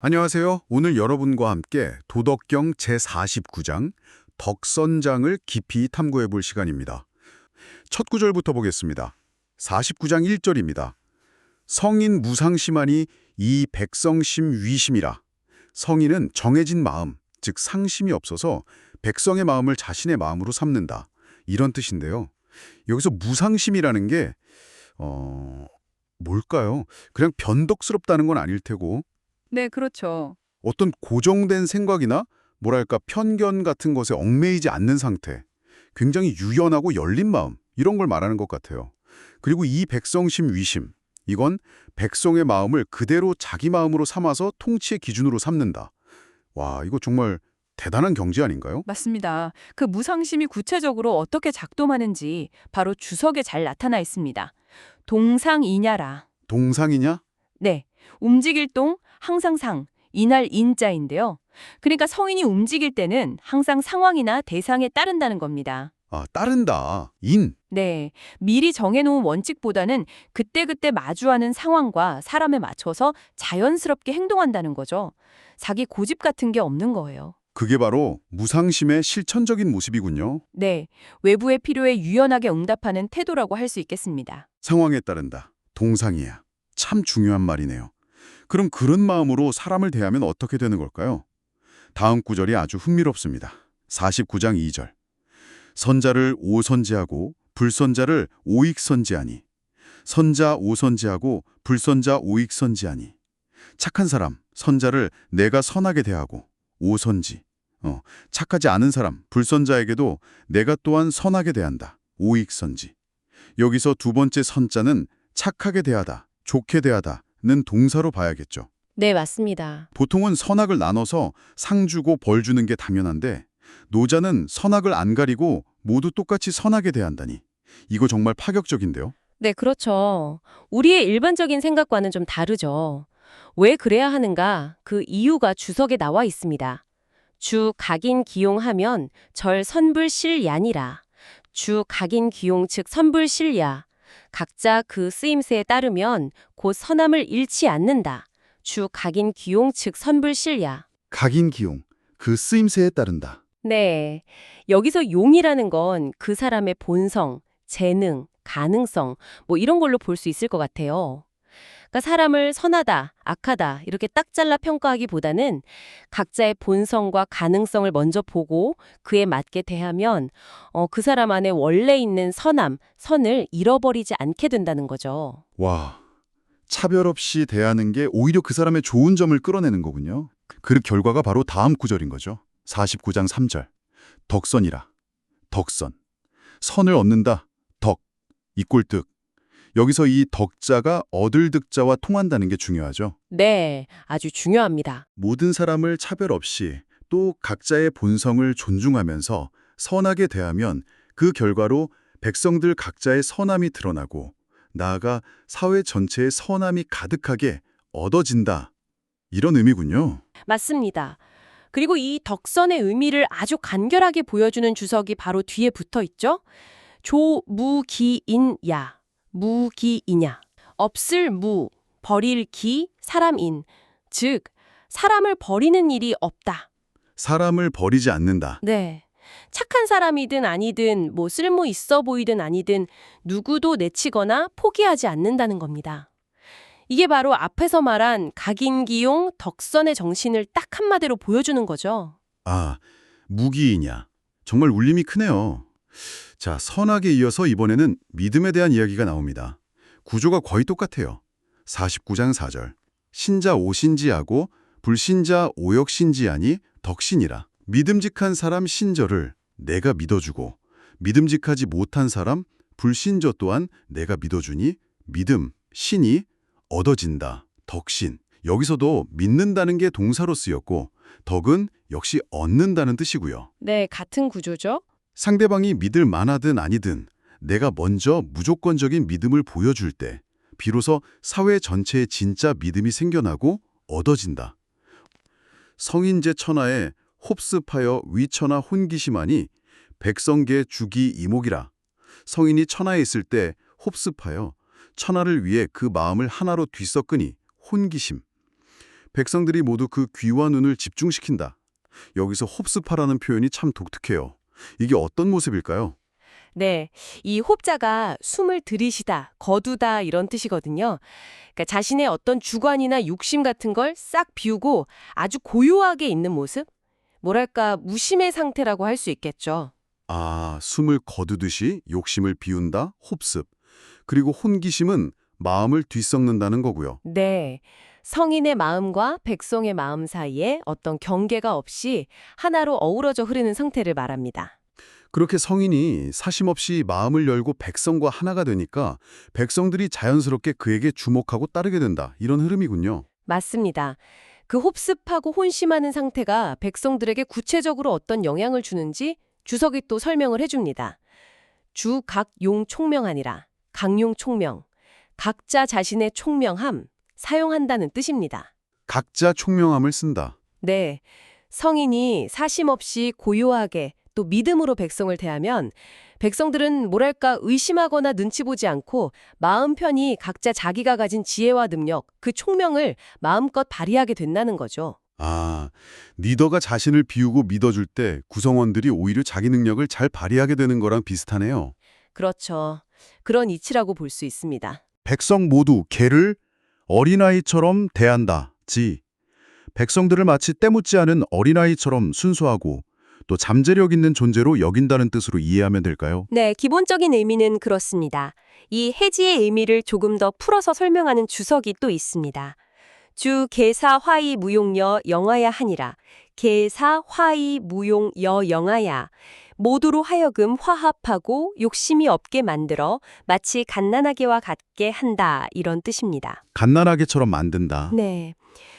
안녕하세요. 오늘 여러분과 함께 도덕경 제49장 덕선장을 깊이 탐구해 볼 시간입니다. 첫 구절부터 보겠습니다. 49장 1절입니다. 성인 무상심하니 이 백성심 위심이라. 성인은 정해진 마음, 즉 상심이 없어서 백성의 마음을 자신의 마음으로 삼는다. 이런 뜻인데요. 여기서 무상심이라는 게 뭘까요? 그냥 변덕스럽다는 건 아닐 테고 네, 그렇죠. 어떤 고정된 생각이나 뭐랄까 편견 같은 것에 얽매이지 않는 상태, 굉장히 유연하고 열린 마음, 이런 걸 말하는 것 같아요. 그리고 이 백성심 위심, 이건 백성의 마음을 그대로 자기 마음으로 삼아서 통치의 기준으로 삼는다. 와, 이거 정말 대단한 경지 아닌가요? 맞습니다. 그 무상심이 구체적으로 어떻게 작동하는지 바로 주석에 잘 나타나 있습니다. 동상이냐라. 동상이냐? 네, 움직일 동, 항상 상, 이날 인자인데요. 그러니까 성인이 움직일 때는 항상 상황이나 대상에 따른다는 겁니다. 아, 따른다. 인. 네, 미리 정해놓은 원칙보다는 그때그때 마주하는 상황과 사람에 맞춰서 자연스럽게 행동한다는 거죠. 자기 고집 같은 게 없는 거예요. 그게 바로 무상심의 실천적인 모습이군요. 네, 외부의 필요에 유연하게 응답하는 태도라고 할 수 있겠습니다. 상황에 따른다. 동상이야. 참 중요한 말이네요. 그럼 그런 마음으로 사람을 대하면 어떻게 되는 걸까요? 다음 구절이 아주 흥미롭습니다. 49장 2절. 선자를 오선지하고 불선자를 오익선지하니. 선자 오선지하고 불선자 오익선지하니. 착한 사람, 선자를 내가 선하게 대하고 오선지. 착하지 않은 사람, 불선자에게도 내가 또한 선하게 대한다. 오익선지. 여기서 두 번째 선자는 착하게 대하다, 좋게 대하다는 동사로 봐야겠죠. 네, 맞습니다. 보통은 선악을 나눠서 상 주고 벌 주는 게 당연한데 노자는 선악을 안 가리고 모두 똑같이 선하게 대한다니. 이거 정말 파격적인데요. 네, 그렇죠. 우리의 일반적인 생각과는 좀 다르죠. 왜 그래야 하는가? 그 이유가 주석에 나와 있습니다. 주 각인 기용하면 절 선불실야니라. 주 각인 기용 즉 선불실야. 각자 그 쓰임새에 따르면 곧 선함을 잃지 않는다. 주 각인 기용 즉 선불실야. 각인 기용, 그 쓰임새에 따른다. 네. 여기서 용이라는 건 그 사람의 본성, 재능, 가능성, 뭐 이런 걸로 볼 수 있을 것 같아요. 그러니까 사람을 선하다, 악하다 이렇게 딱 잘라 평가하기보다는 각자의 본성과 가능성을 먼저 보고 그에 맞게 대하면 그 사람 안에 원래 있는 선함, 선을 잃어버리지 않게 된다는 거죠. 와, 차별 없이 대하는 게 오히려 그 사람의 좋은 점을 끌어내는 거군요. 그 결과가 바로 다음 구절인 거죠. 49장 3절. 덕선이라. 덕선. 선을 얻는다. 덕. 이꼴 득. 여기서 이 덕자가 얻을 득자와 통한다는 게 중요하죠. 네, 아주 중요합니다. 모든 사람을 차별 없이 또 각자의 본성을 존중하면서 선하게 대하면 그 결과로 백성들 각자의 선함이 드러나고 나아가 사회 전체의 선함이 가득하게 얻어진다. 이런 의미군요. 맞습니다. 그리고 이 덕선의 의미를 아주 간결하게 보여주는 주석이 바로 뒤에 붙어 있죠. 조무기인야. 무기이냐. 없을 무, 버릴 기, 사람인. 즉, 사람을 버리는 일이 없다. 사람을 버리지 않는다. 네. 착한 사람이든 아니든 뭐 쓸모 있어 보이든 아니든 누구도 내치거나 포기하지 않는다는 겁니다. 이게 바로 앞에서 말한 각인기용 덕선의 정신을 딱 한마디로 보여주는 거죠. 아, 무기이냐. 정말 울림이 크네요. 자, 선악에 이어서 이번에는 믿음에 대한 이야기가 나옵니다. 구조가 거의 똑같아요. 49장 4절. 신자 오신지하고 불신자 오역신지하니 덕신이라. 믿음직한 사람 신저를 내가 믿어주고 믿음직하지 못한 사람 불신저 또한 내가 믿어주니 믿음, 신이 얻어진다. 덕신. 여기서도 믿는다는 게 동사로 쓰였고 덕은 역시 얻는다는 뜻이고요. 네, 같은 구조죠. 상대방이 믿을 만하든 아니든 내가 먼저 무조건적인 믿음을 보여줄 때 비로소 사회 전체에 진짜 믿음이 생겨나고 얻어진다. 성인제 천하에 홉습하여 위천하 혼기심하니 백성계 주기 이목이라. 성인이 천하에 있을 때 홉습하여 천하를 위해 그 마음을 하나로 뒤섞으니 혼기심. 백성들이 모두 그 귀와 눈을 집중시킨다. 여기서 홉스파라는 표현이 참 독특해요. 이게 어떤 모습일까요? 네, 이 홉자가 숨을 들이쉬다, 거두다 이런 뜻이거든요. 그러니까 자신의 어떤 주관이나 욕심 같은 걸 싹 비우고 아주 고요하게 있는 모습? 뭐랄까 무심의 상태라고 할 수 있겠죠. 아, 숨을 거두듯이 욕심을 비운다, 홉습. 그리고 혼기심은 마음을 뒤섞는다는 거고요. 네, 성인의 마음과 백성의 마음 사이에 어떤 경계가 없이 하나로 어우러져 흐르는 상태를 말합니다. 그렇게 성인이 사심없이 마음을 열고 백성과 하나가 되니까 백성들이 자연스럽게 그에게 주목하고 따르게 된다. 이런 흐름이군요. 맞습니다. 그 홉습하고 혼심하는 상태가 백성들에게 구체적으로 어떤 영향을 주는지 주석이 또 설명을 해줍니다. 주각용 총명하니라. 강용 총명. 각자 자신의 총명함 사용한다는 뜻입니다. 각자 총명함을 쓴다. 네, 성인이 사심 없이 고요하게 또 믿음으로 백성을 대하면 백성들은 뭐랄까 의심하거나 눈치 보지 않고 마음 편히 각자 자기가 가진 지혜와 능력, 그 총명을 마음껏 발휘하게 된다는 거죠. 아, 리더가 자신을 비우고 믿어줄 때 구성원들이 오히려 자기 능력을 잘 발휘하게 되는 거랑 비슷하네요. 그렇죠. 그런 이치라고 볼 수 있습니다. 백성 모두 개를 어린아이처럼 대한다. 백성들을 마치 때묻지 않은 어린아이처럼 순수하고 또 잠재력 있는 존재로 여긴다는 뜻으로 이해하면 될까요? 네, 기본적인 의미는 그렇습니다. 이 해지의 의미를 조금 더 풀어서 설명하는 주석이 또 있습니다. 주 계사 화이 무용여 영하야 하니라. 계사 화이 무용여 영하야. 모두로 하여금 화합하고 욕심이 없게 만들어 마치 갓난아기와 같게 한다. 이런 뜻입니다. 갓난아기처럼 만든다. 네.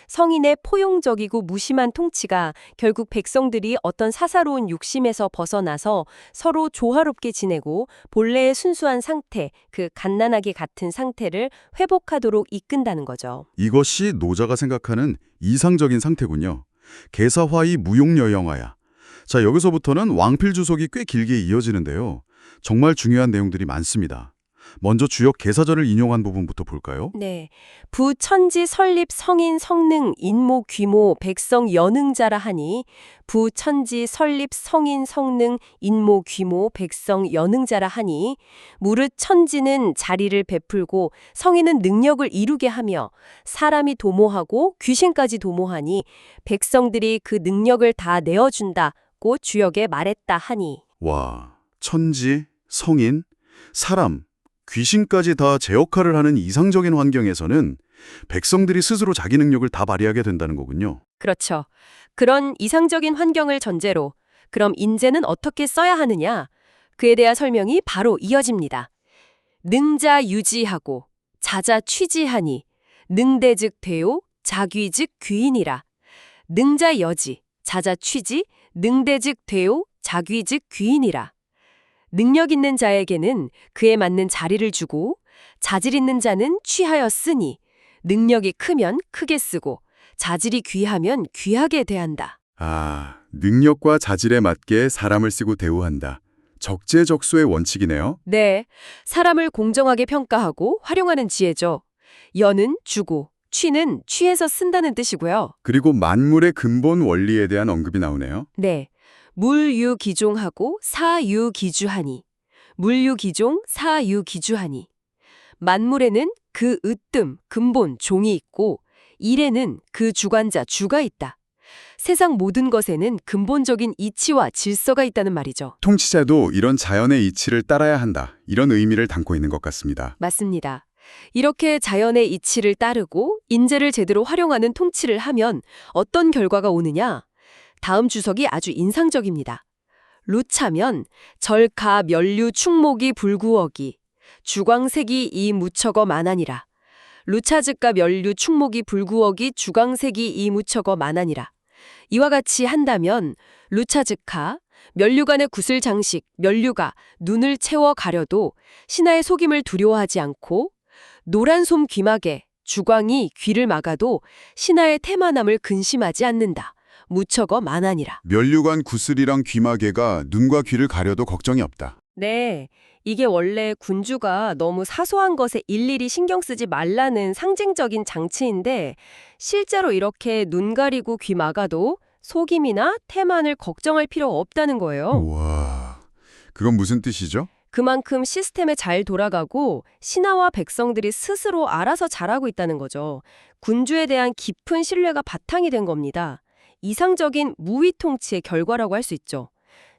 성인의 포용적이고 무심한 통치가 결국 백성들이 어떤 사사로운 욕심에서 벗어나서 서로 조화롭게 지내고 본래의 순수한 상태, 그 갓난아기 같은 상태를 회복하도록 이끈다는 거죠. 이것이 노자가 생각하는 이상적인 상태군요. 개사화의 무용여영하야. 자, 여기서부터는 왕필 주석이 꽤 길게 이어지는데요. 정말 중요한 내용들이 많습니다. 먼저 주역 개사절을 인용한 부분부터 볼까요? 네. 부천지 설립 성인 성능 인모 귀모 백성 연흥자라 하니 부천지 설립 성인 성능 인모 귀모 백성 연흥자라 하니 무릇 천지는 자리를 베풀고 성인은 능력을 이루게 하며 사람이 도모하고 귀신까지 도모하니 백성들이 그 능력을 다 내어준다고 주역에 말했다 하니. 와, 천지, 성인, 사람, 귀신까지 다 제 역할을 하는 이상적인 환경에서는 백성들이 스스로 자기 능력을 다 발휘하게 된다는 거군요. 그렇죠. 그런 이상적인 환경을 전제로 그럼 인재는 어떻게 써야 하느냐? 그에 대한 설명이 바로 이어집니다. 능자 유지하고 자자 취지하니 능대즉 대요 자귀즉 귀인이라. 능자 여지 자자 취지 능대즉 대요 자귀즉 귀인이라. 능력 있는 자에게는 그에 맞는 자리를 주고 자질 있는 자는 취하였으니 능력이 크면 크게 쓰고 자질이 귀하면 귀하게 대한다. 아, 능력과 자질에 맞게 사람을 쓰고 대우한다. 적재적소의 원칙이네요. 네, 사람을 공정하게 평가하고 활용하는 지혜죠. 여는 주고 취는 취해서 쓴다는 뜻이고요. 그리고 만물의 근본 원리에 대한 언급이 나오네요. 네, 물유기종하고 사유기주하니 물유기종 사유기주하니 만물에는 그 으뜸, 근본, 종이 있고 일에는 그 주관자, 주가 있다. 세상 모든 것에는 근본적인 이치와 질서가 있다는 말이죠. 통치자도 이런 자연의 이치를 따라야 한다. 이런 의미를 담고 있는 것 같습니다. 맞습니다. 이렇게 자연의 이치를 따르고 인재를 제대로 활용하는 통치를 하면 어떤 결과가 오느냐? 다음 주석이 아주 인상적입니다. 루차면 절가 멸류 충목이 불구어기 주광색이 이 무척어 만하니라. 루차즉가 멸류 충목이 불구어기 주광색이 이 무척어 만하니라. 이와 같이 한다면 루차즉하 면류관의 구슬 장식, 면류가 눈을 채워 가려도 신하의 속임을 두려워하지 않고 노란 솜 귀마개, 주광이 귀를 막아도 신하의 태만함을 근심하지 않는다. 무척어 만하니라. 면류관 구슬이랑 귀마개가 눈과 귀를 가려도 걱정이 없다. 네, 이게 원래 군주가 너무 사소한 것에 일일이 신경 쓰지 말라는 상징적인 장치인데 실제로 이렇게 눈 가리고 귀 막아도 속임이나 태만을 걱정할 필요 없다는 거예요. 우와, 그건 무슨 뜻이죠? 그만큼 시스템에 잘 돌아가고 신하와 백성들이 스스로 알아서 잘하고 있다는 거죠. 군주에 대한 깊은 신뢰가 바탕이 된 겁니다. 이상적인 무위 통치의 결과라고 할 수 있죠.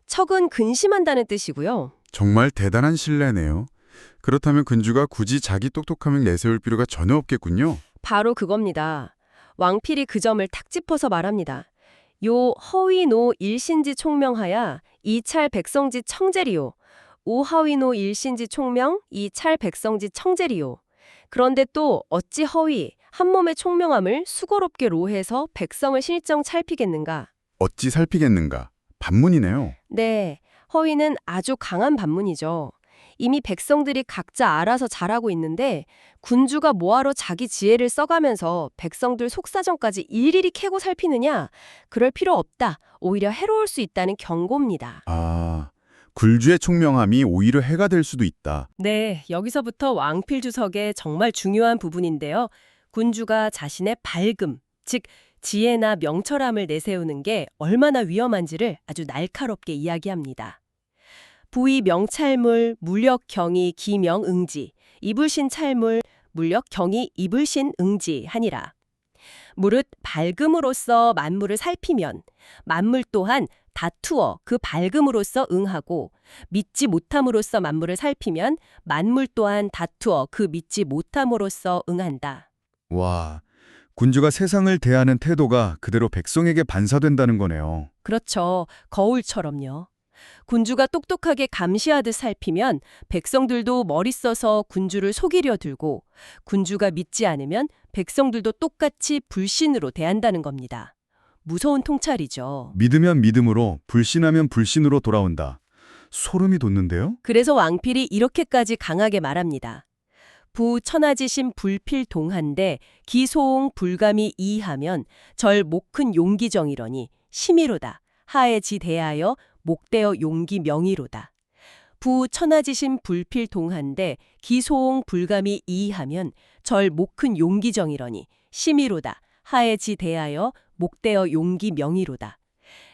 척은 근심한다는 뜻이고요. 정말 대단한 신뢰네요. 그렇다면 군주가 굳이 자기 똑똑함을 내세울 필요가 전혀 없겠군요. 바로 그겁니다. 왕필이 그 점을 탁 짚어서 말합니다. 요 허위노 일신지 총명하야 이찰 백성지 청제리요. 우하위노 일신지 총명 이찰 백성지 청제리요. 그런데 또 어찌 허위 한 몸의 총명함을 수고롭게 로해서 백성을 실정 찰피겠는가? 어찌 살피겠는가? 반문이네요. 네, 허위는 아주 강한 반문이죠. 이미 백성들이 각자 알아서 잘하고 있는데 군주가 뭐하러 자기 지혜를 써가면서 백성들 속사정까지 일일이 캐고 살피느냐? 그럴 필요 없다. 오히려 해로울 수 있다는 경고입니다. 아, 굴주의 총명함이 오히려 해가 될 수도 있다. 네, 여기서부터 왕필 주석의 정말 중요한 부분인데요. 군주가 자신의 밝음, 즉 지혜나 명철함을 내세우는 게 얼마나 위험한지를 아주 날카롭게 이야기합니다. 부의 명찰물, 물력 경이 기명 응지, 이불신 찰물, 물력 경이 이불신 응지 하니라. 무릇 밝음으로써 만물을 살피면 만물 또한 다투어 그 밝음으로써 응하고 믿지 못함으로써 만물을 살피면 만물 또한 다투어 그 믿지 못함으로써 응한다. 와, 군주가 세상을 대하는 태도가 그대로 백성에게 반사된다는 거네요. 그렇죠. 거울처럼요. 군주가 똑똑하게 감시하듯 살피면 백성들도 머리 써서 군주를 속이려 들고 군주가 믿지 않으면 백성들도 똑같이 불신으로 대한다는 겁니다. 무서운 통찰이죠. 믿으면 믿음으로, 불신하면 불신으로 돌아온다. 소름이 돋는데요? 그래서 왕필이 이렇게까지 강하게 말합니다. 부천하지심 불필동한데 기소옹 불감이 이하면 절 목큰 용기정이러니 심의로다. 하에지 대하여 목대어 용기 명의로다. 부천하지심 불필동한데 기소옹 불감이 이하면 절 목큰 용기정이러니 심의로다. 하에지 대하여 목대어 용기 명의로다.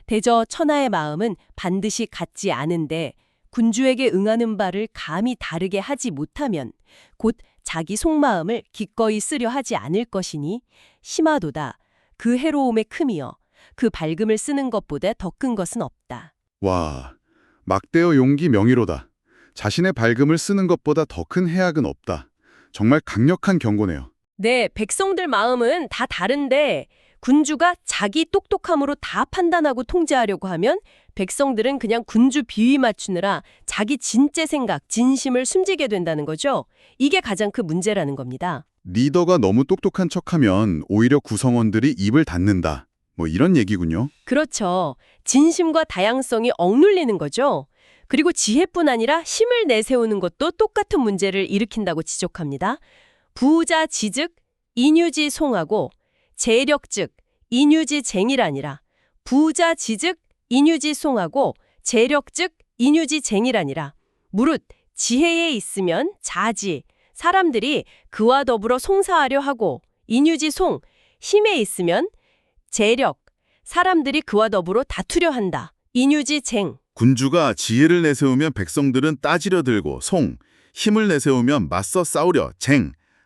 대저 천하의 마음은 반드시 같지 않은데 군주에게 응하는 바를 감히 다르게 하지 못하면 곧 자기 속마음을 기꺼이 쓰려 하지 않을 것이니 심하도다. 그 해로움의 큼이여 그 밝음을 쓰는 것보다 더 큰 것은 없다. 와, 막대어 용기 명의로다. 자신의 밝음을 쓰는 것보다 더 큰 해악은 없다. 정말 강력한 경고네요. 네, 백성들 마음은 다 다른데 군주가 자기 똑똑함으로 다 판단하고 통제하려고 하면 백성들은 그냥 군주 비위 맞추느라 자기 진짜 생각, 진심을 숨지게 된다는 거죠. 이게 가장 큰 문제라는 겁니다. 리더가 너무 똑똑한 척하면 오히려 구성원들이 입을 닫는다. 뭐 이런 얘기군요. 그렇죠. 진심과 다양성이 억눌리는 거죠. 그리고 지혜뿐 아니라 힘을 내세우는 것도 똑같은 문제를 일으킨다고 지적합니다. 부자 지즉 인유지 송하고 재력 즉 인유지 쟁이라니라. 부자 지즉 인유지 송하고 재력 즉 인유지 쟁이라니라. 무릇 지혜에 있으면 자지 사람들이 그와 더불어 송사하려 하고 인유지 송 힘에 있으면 재력 사람들이 그와 더불어 다투려 한다. 인유지 쟁 군주가 지혜를 내세우면 백성들은 따지려 들고 힘을 내세우면 맞서 싸우려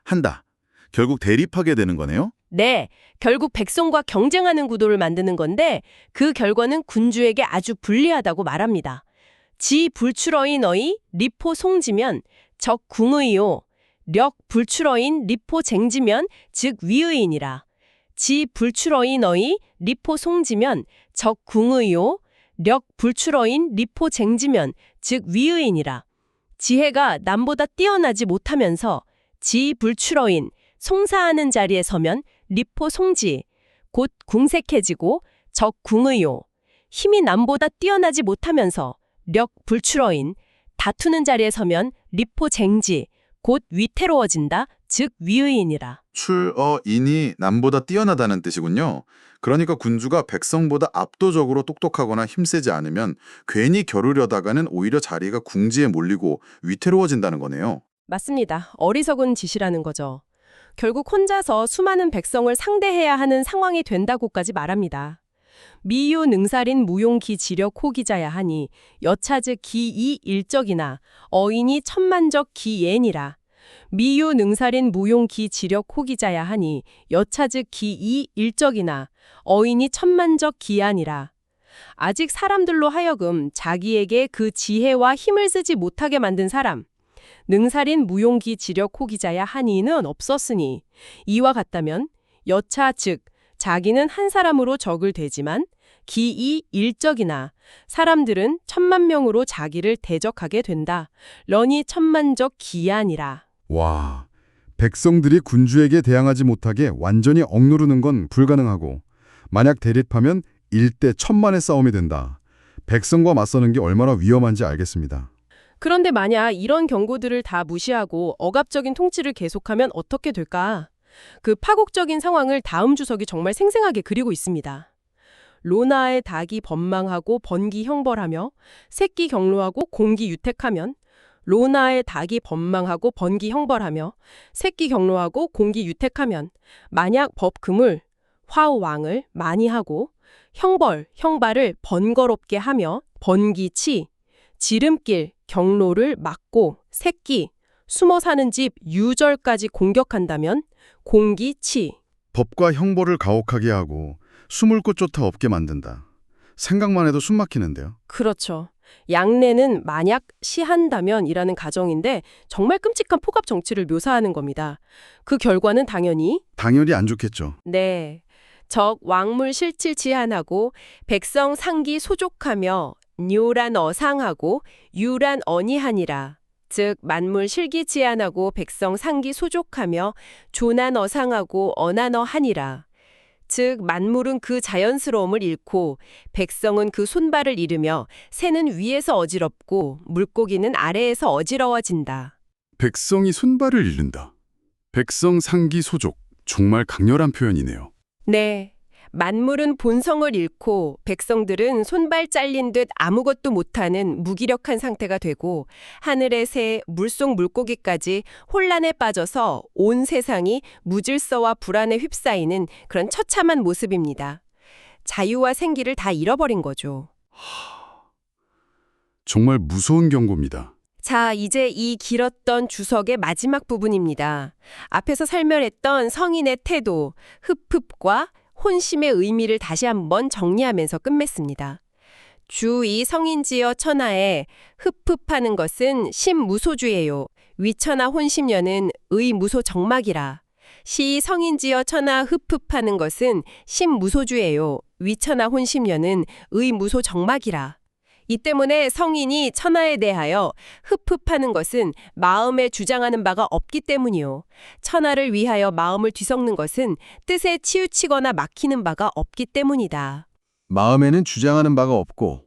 한다. 결국 대립하게 되는 거네요. 네, 결국 백성과 경쟁하는 구도를 만드는 건데 그 결과는 군주에게 아주 불리하다고 말합니다. 지 불출어인 어이 리포 송지면 적 궁의요. 력 불출어인 리포 쟁지면 즉 위의이니라. 지 불출어인 어이 리포 송지면 적 궁의요. 력 불출어인 리포 쟁지면 즉 위의이니라. 지혜가 남보다 뛰어나지 못하면서 지 불출어인 송사하는 자리에 서면 리포 송지, 곧 궁색해지고 적 궁의요. 힘이 남보다 뛰어나지 못하면서 력 불출어인 다투는 자리에 서면 리포 쟁지, 곧 위태로워진다, 즉 위의이니라. 출어인이 남보다 뛰어나다는 뜻이군요. 그러니까 군주가 백성보다 압도적으로 똑똑하거나 힘세지 않으면 괜히 겨루려다가는 오히려 자리가 궁지에 몰리고 위태로워진다는 거네요. 맞습니다. 어리석은 짓이라는 거죠. 결국 혼자서 수많은 백성을 상대해야 하는 상황이 된다고까지 말합니다. 미유 능살인 무용기 지력 호기자야 하니 여차즉 기이 일적이나 어인이 천만적 기예니라. 미유 능살인 무용기 지력 호기자야 하니 여차즉 기이 일적이나 어인이 천만적 기아니라. 아직 사람들로 하여금 자기에게 그 지혜와 힘을 쓰지 못하게 만든 사람, 능살인 무용기 지력 호기자야 하니는 없었으니 이와 같다면 여차 즉 자기는 한 사람으로 적을 대지만 기이 일적이나 사람들은 천만 명으로 자기를 대적하게 된다. 러니 천만적 기아니라. 와, 백성들이 군주에게 대항하지 못하게 완전히 억누르는 건 불가능하고 만약 대립하면 1대 1000만의 싸움이 된다. 백성과 맞서는 게 얼마나 위험한지 알겠습니다. 그런데 만약 이런 경고들을 다 무시하고 억압적인 통치를 계속하면 어떻게 될까? 그 파국적인 상황을 다음 주석이 정말 생생하게 그리고 있습니다. 로나의 닭이 번망하고 번기 형벌하며 새끼 경로하고 공기 유택하면 로나의 닭이 번망하고 번기 형벌하며 새끼 경로하고 공기 유택하면 만약 법금을 화우 왕을 많이 하고 형발을 번거롭게 하며 번기치 지름길 경로를 막고 새끼 숨어 사는 집 유절까지 공격한다면 공기치. 법과 형벌을 가혹하게 하고 숨을 곳조차 없게 만든다. 생각만 해도 숨 막히는데요. 그렇죠. 양내는 만약 시한다면이라는 가정인데 정말 끔찍한 폭압 정치를 묘사하는 겁니다. 그 결과는 당연히 안 좋겠죠. 네. 적 왕물 실칠 지한하고 백성 상기 소족하며 뇨란 어상하고 유란 언이하니라. 즉 만물 실기 지한하고 백성 상기 소족하며 조난 어상하고 언한어하니라. 즉 만물은 그 자연스러움을 잃고 백성은 그 손발을 잃으며 새는 위에서 어지럽고 물고기는 아래에서 어지러워진다. 백성이 손발을 잃는다. 백성 상기 소족. 정말 강렬한 표현이네요. 네. 만물은 본성을 잃고 백성들은 손발 잘린 듯 아무것도 못하는 무기력한 상태가 되고 하늘의 새, 물속 물고기까지 혼란에 빠져서 온 세상이 무질서와 불안에 휩싸이는 그런 처참한 모습입니다. 자유와 생기를 다 잃어버린 거죠. 정말 무서운 경고입니다. 자, 이제 이 길었던 주석의 마지막 부분입니다. 앞에서 설명했던 성인의 태도, 흡흡과 혼심의 의미를 다시 한번 정리하면서 끝맺습니다. 주2 성인지어 천하에 흡흡하는 것은 심무소주예요. 위천하 혼심녀는 의무소 정막이라. 시 성인지어 천하 흡흡하는 것은 심무소주예요. 위천하 혼심녀는 의무소 정막이라. 이 때문에 성인이 천하에 대하여 흡흡하는 것은 마음에 주장하는 바가 없기 때문이요. 천하를 위하여 마음을 뒤섞는 것은 뜻에 치우치거나 막히는 바가 없기 때문이다. 마음에는 주장하는 바가 없고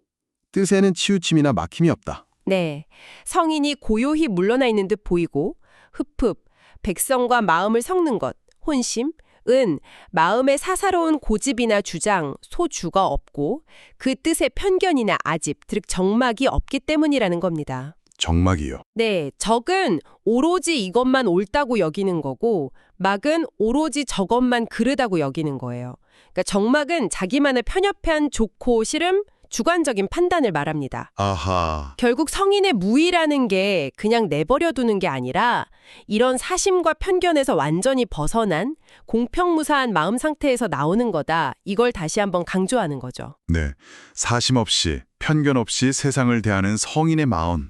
뜻에는 치우침이나 막힘이 없다. 네, 성인이 고요히 물러나 있는 듯 보이고 흡흡, 백성과 마음을 섞는 것, 혼심, 은 마음에 사사로운 고집이나 주장, 소주가 없고 그 뜻의 편견이나 아집, 즉 정막이 없기 때문이라는 겁니다. 정막이요. 네, 적은 오로지 이것만 옳다고 여기는 거고 막은 오로지 저것만 그르다고 여기는 거예요. 그러니까 정막은 자기만의 편협한 좋고 싫음, 주관적인 판단을 말합니다. 아하. 결국 성인의 무의라는 게 그냥 내버려두는 게 아니라 이런 사심과 편견에서 완전히 벗어난 공평무사한 마음 상태에서 나오는 거다. 이걸 다시 한번 강조하는 거죠. 네, 사심 없이, 편견 없이 세상을 대하는 성인의 마음.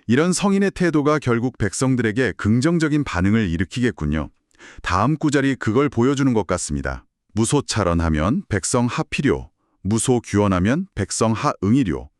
이런 성인의 태도가 결국 백성들에게 긍정적인 반응을 일으키겠군요. 다음 구절이 그걸 보여주는 것 같습니다. 무소찰언하면 백성 하필요. 무소규언하면 백성 하응이료.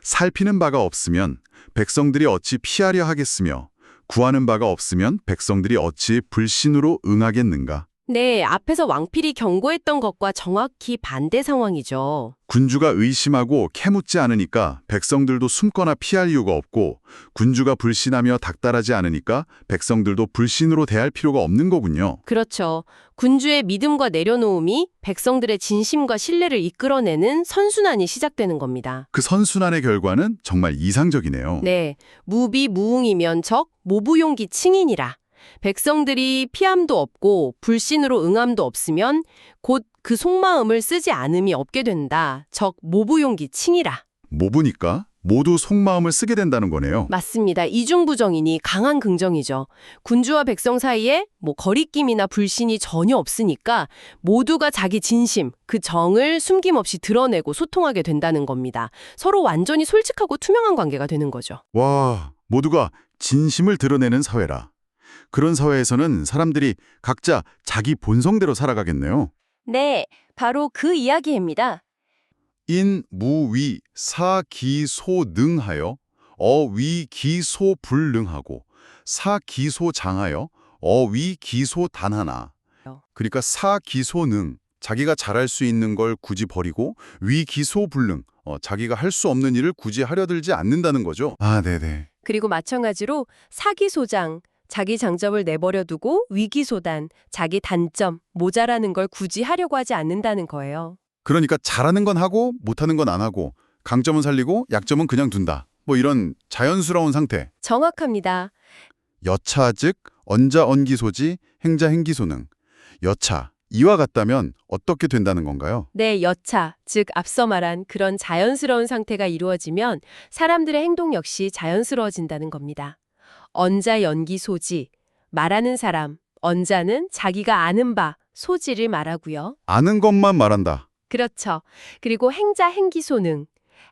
살피는 바가 없으면 백성들이 어찌 피하려 하겠으며 구하는 바가 없으면 백성들이 어찌 불신으로 응하겠는가. 네, 앞에서 왕필이 경고했던 것과 정확히 반대 상황이죠. 군주가 의심하고 캐묻지 않으니까 백성들도 숨거나 피할 이유가 없고 군주가 불신하며 닥달하지 않으니까 백성들도 불신으로 대할 필요가 없는 거군요. 그렇죠. 군주의 믿음과 내려놓음이 백성들의 진심과 신뢰를 이끌어내는 선순환이 시작되는 겁니다. 그 선순환의 결과는 정말 이상적이네요. 네, 무비무응이면 적, 모부용기 칭인이라. 백성들이 피함도 없고 불신으로 응함도 없으면 곧 그 속마음을 쓰지 않음이 없게 된다. 적, 모부용기 칭이라. 모부니까 모두 속마음을 쓰게 된다는 거네요. 맞습니다. 이중부정이니 강한 긍정이죠. 군주와 백성 사이에 거리낌이나 불신이 전혀 없으니까 모두가 자기 진심, 그 정을 숨김없이 드러내고 소통하게 된다는 겁니다. 서로 완전히 솔직하고 투명한 관계가 되는 거죠. 와, 모두가 진심을 드러내는 사회라. 그런 사회에서는 사람들이 각자 자기 본성대로 살아가겠네요. 네, 바로 그 이야기입니다. 인무위 사기소능하여 어위기소불능하고 사기소장하여 어위기소단하나. 그러니까 사기소능, 자기가 잘할 수 있는 걸 굳이 버리고 위기소불능, 자기가 할 수 없는 일을 굳이 하려 들지 않는다는 거죠. 아, 네네. 그리고 마찬가지로 사기소장, 자기 장점을 내버려 두고 위기소단, 자기 단점, 모자라는 걸 굳이 하려고 하지 않는다는 거예요. 그러니까 잘하는 건 하고 못하는 건 안 하고 강점은 살리고 약점은 그냥 둔다. 뭐 이런 자연스러운 상태. 정확합니다. 여차 즉 언자언기소지 행자행기소능. 여차, 이와 같다면 어떻게 된다는 건가요? 네, 여차, 즉 앞서 말한 그런 자연스러운 상태가 이루어지면 사람들의 행동 역시 자연스러워진다는 겁니다. 언자 연기 소지, 말하는 사람, 언자는 자기가 아는 바, 소지를 말하고요. 아는 것만 말한다. 그렇죠. 그리고 행자 행기 소능,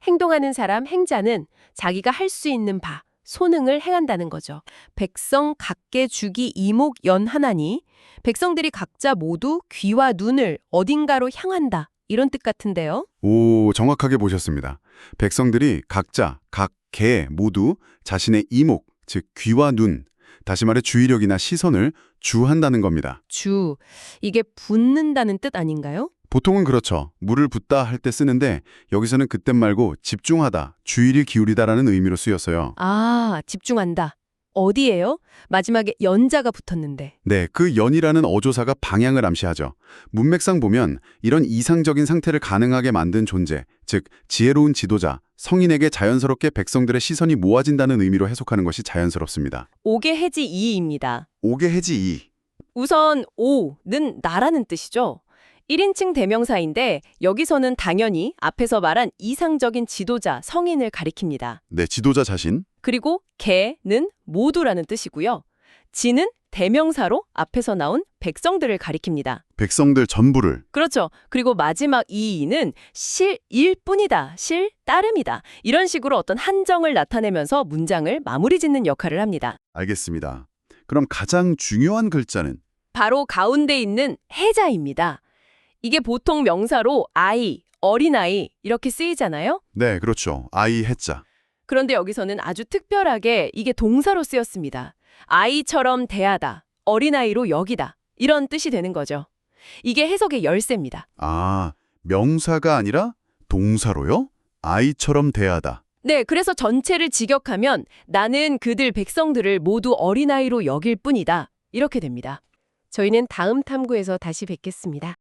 행동하는 사람 행자는 자기가 할 수 있는 바, 소능을 행한다는 거죠. 백성 각계 주기 이목 연하나니 백성들이 각자 모두 귀와 눈을 어딘가로 향한다. 이런 뜻 같은데요. 오, 정확하게 보셨습니다. 백성들이 각자, 각 개 모두 자신의 이목, 즉 귀와 눈, 다시 말해 주의력이나 시선을 주한다는 겁니다. 주, 이게 붓는다는 뜻 아닌가요? 보통은 그렇죠. 물을 붓다 할 때 쓰는데 여기서는 그땐 말고 집중하다, 주의를 기울이다라는 의미로 쓰였어요. 아, 집중한다. 어디예요? 마지막에 연자가 붙었는데. 네, 그 연이라는 어조사가 방향을 암시하죠. 문맥상 보면 이런 이상적인 상태를 가능하게 만든 존재, 즉 지혜로운 지도자, 성인에게 자연스럽게 백성들의 시선이 모아진다는 의미로 해석하는 것이 자연스럽습니다. 옥의 해지 이입니다. 옥의 해지 이. 우선 오는 나라는 뜻이죠. 1인칭 대명사인데 여기서는 당연히 앞에서 말한 이상적인 지도자, 성인을 가리킵니다. 네, 지도자 자신. 그리고 개는 모두라는 뜻이고요. 지는 대명사로 앞에서 나온 백성들을 가리킵니다. 백성들 전부를. 그렇죠. 그리고 마지막 이는 실일 뿐이다, 실 따름이다. 이런 식으로 어떤 한정을 나타내면서 문장을 마무리 짓는 역할을 합니다. 알겠습니다. 그럼 가장 중요한 글자는? 바로 가운데 있는 해자입니다. 이게 보통 명사로 아이, 어린아이 이렇게 쓰이잖아요. 네, 그렇죠. 아이 해자. 그런데 여기서는 아주 특별하게 이게 동사로 쓰였습니다. 아이처럼 대하다, 어린아이로 여기다 이런 뜻이 되는 거죠. 이게 해석의 열쇠입니다. 아, 명사가 아니라 동사로요? 아이처럼 대하다. 네, 그래서 전체를 직역하면 나는 그들 백성들을 모두 어린아이로 여길 뿐이다. 이렇게 됩니다. 저희는 다음 탐구에서 다시 뵙겠습니다.